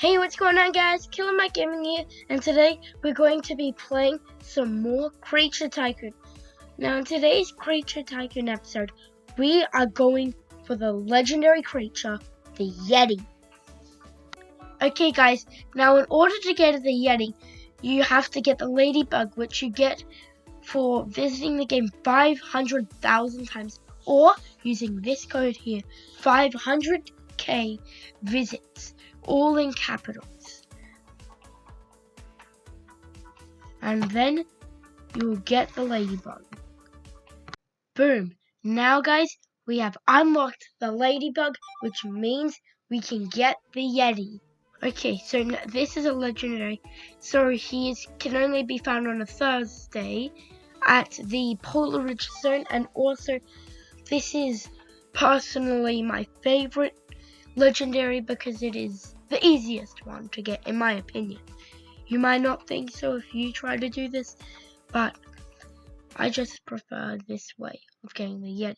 Hey, what's going on, guys? Killer Mike Gaming here, and today we're going to be playing some more Creature Tycoon. Now, in today's Creature Tycoon episode, we are going for the legendary creature, the Yeti. Okay, guys, now in order to get the Yeti, you have to get the ladybug, which you get for visiting the game 500,000 times, or using this code here, 500k visits, all in capitals. And then you will get the ladybug. Boom. Now, guys, we have unlocked the ladybug, which means we can get the Yeti. Okay, so this is a legendary. So he can only be found on a Thursday at the Polar Ridge Zone, and also this is personally my favorite legendary because it is the easiest one to get, in my opinion. You might not think so if you try to do this, but I just prefer this way of getting the Yeti.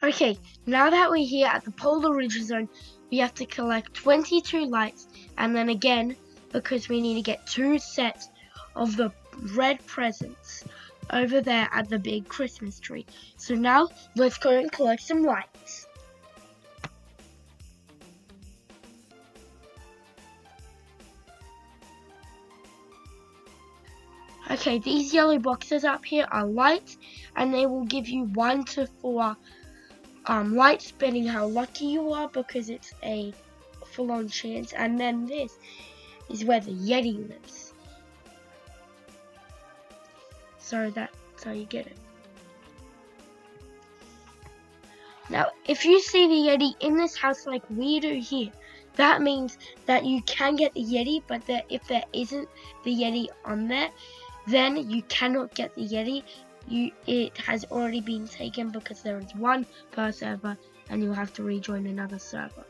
Okay, now that we're here at the Polar Ridge Zone, we have to collect 22 lights, and then again, because we need to get 2 sets of the red presents over there at the big Christmas tree. So now, let's go and collect some lights. Okay, these yellow boxes up here are lights, and they will give you 1 to 4 lights, depending how lucky you are, because it's a full-on chance. And then this is where the Yeti lives. So that's how you get it. Now, if you see the Yeti in this house like we do here, that means that you can get the Yeti, but if there isn't the Yeti on there, then you cannot get the Yeti. It has already been taken because there is 1 per server, and you'll have to rejoin another server.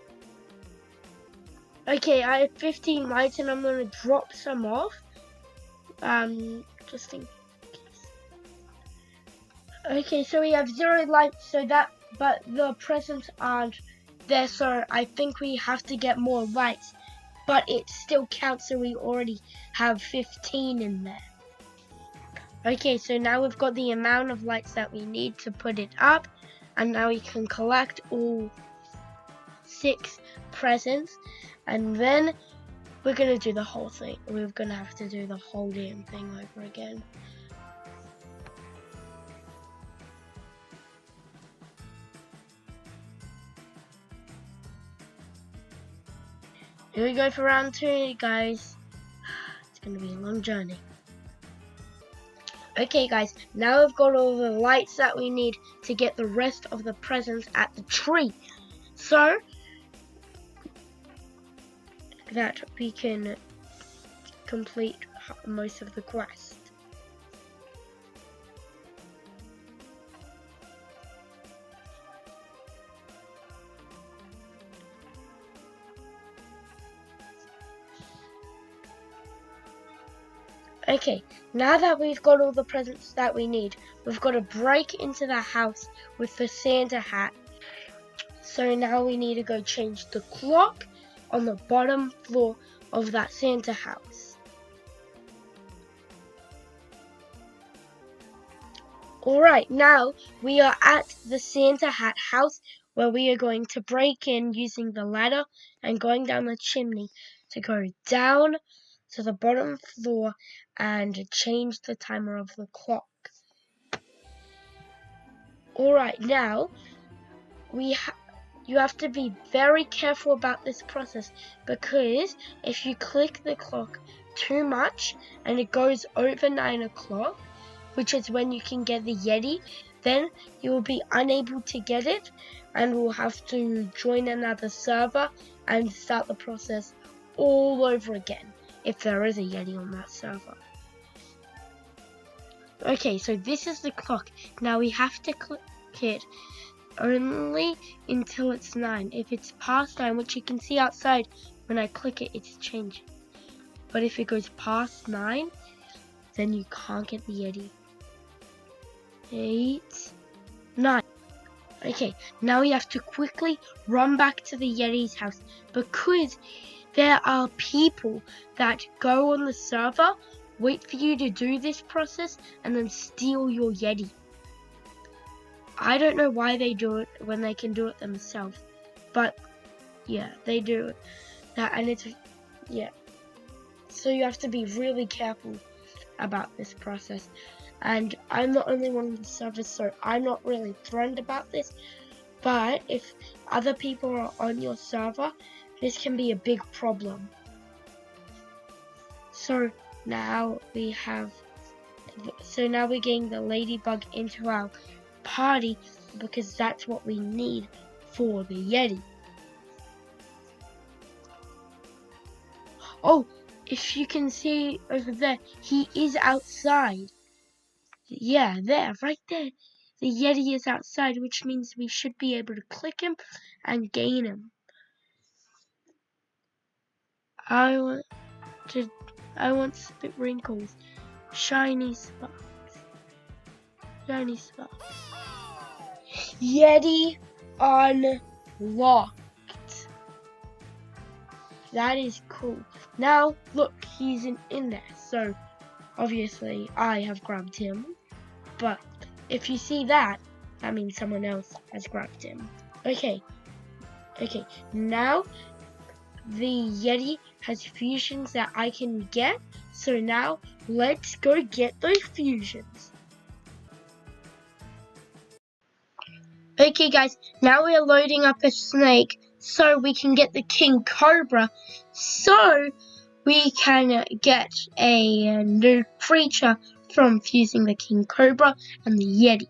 Okay, I have 15 lights, and I'm going to drop some off. Just in case. Okay, so we have 0 lights, but the presents aren't there, so I think we have to get more lights. But it still counts, so we already have 15 in there. Okay, so now we've got the amount of lights that we need to put it up, and now we can collect all 6 presents, and then we're gonna do the whole thing. We're gonna have to do the whole damn thing over again. Here we go for round 2, guys. It's gonna be a long journey. Okay, guys, now we've got all the lights that we need to get the rest of the presents at the tree, so that we can complete most of the quest. Okay, now that we've got all the presents that we need, we've got to break into the house with the Santa hat. So now we need to go change the clock on the bottom floor of that Santa house. Alright, now we are at the Santa hat house, where we are going to break in using the ladder and going down the chimney to go down to the bottom floor and change the timer of the clock. Alright, now you have to be very careful about this process, because if you click the clock too much and it goes over 9 o'clock, which is when you can get the Yeti, then you will be unable to get it and will have to join another server and start the process all over again, if there is a Yeti on that server. Okay, so this is the clock. Now we have to click it only until it's 9. If it's past 9, which you can see outside, when I click it, it's changing. But if it goes past 9, then you can't get the Yeti. 8, 9. Okay, now we have to quickly run back to the Yeti's house because there are people that go on the server, wait for you to do this process, and then steal your Yeti. I don't know why they do it when they can do it themselves, but yeah, they do that, and it's, yeah. So you have to be really careful about this process. And I'm the only one on the server, so I'm not really threatened about this. But if other people are on your server, this can be a big problem. So now we're getting the ladybug into our party because that's what we need for the Yeti. Oh, if you can see over there, he is outside. Yeah, there, right there. The Yeti is outside, which means we should be able to click him and gain him. I want spit wrinkles, shiny sparks, shiny sparks. Yeti unlocked. That is cool. Now look, he's in there. So obviously I have grabbed him. But if you see that, that means someone else has grabbed him. Okay, now the Yeti has fusions that I can get. So now let's go get those fusions. Okay guys, now we are loading up a snake so we can get the king cobra. So we can get a new creature from fusing the king cobra and the Yeti.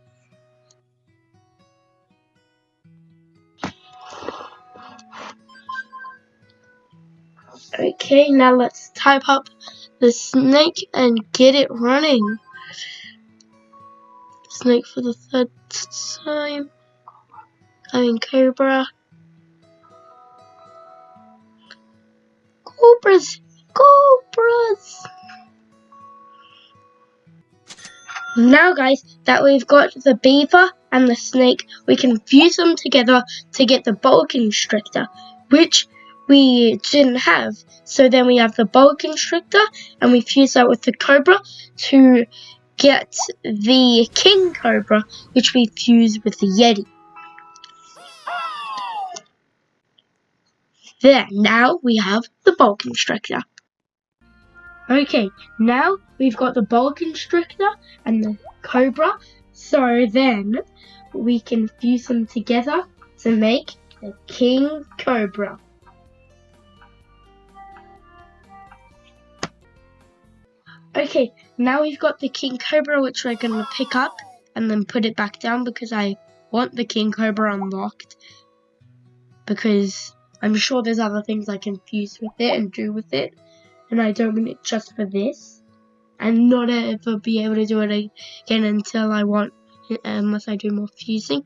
Okay, now let's type up the snake and get it running. Snake for the third time. Cobra. Cobras! Cobras! Now guys, that we've got the beaver and the snake, we can fuse them together to get the boa constrictor, which we didn't have. So then we have the boa constrictor and we fuse that with the cobra to get the king cobra, which we fuse with the Yeti. There, now we have the boa constrictor. Okay, now we've got the boa constrictor and the cobra, so then we can fuse them together to make the king cobra. Okay, now we've got the king cobra, which we're going to pick up and then put it back down because I want the king cobra unlocked, because I'm sure there's other things I can fuse with it and do with it, and I don't want it just for this. And not ever be able to do it again until I want, unless I do more fusing.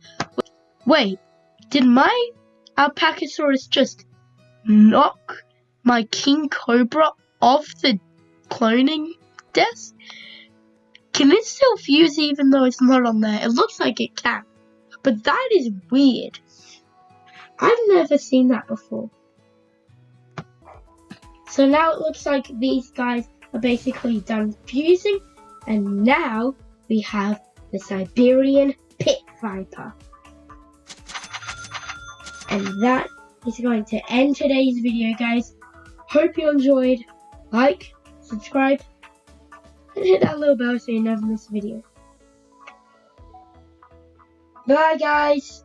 Wait, did my Alpacasaurus just knock my king cobra off the cloning desk? Can it still fuse even though it's not on there? It looks like it can, but that is weird. I've never seen that before. So now it looks like these guys are basically done fusing, and now we have the Siberian pit viper. And that is going to end today's video, guys. Hope you enjoyed. Like, subscribe, and hit that little bell so you never miss a video. Bye, guys.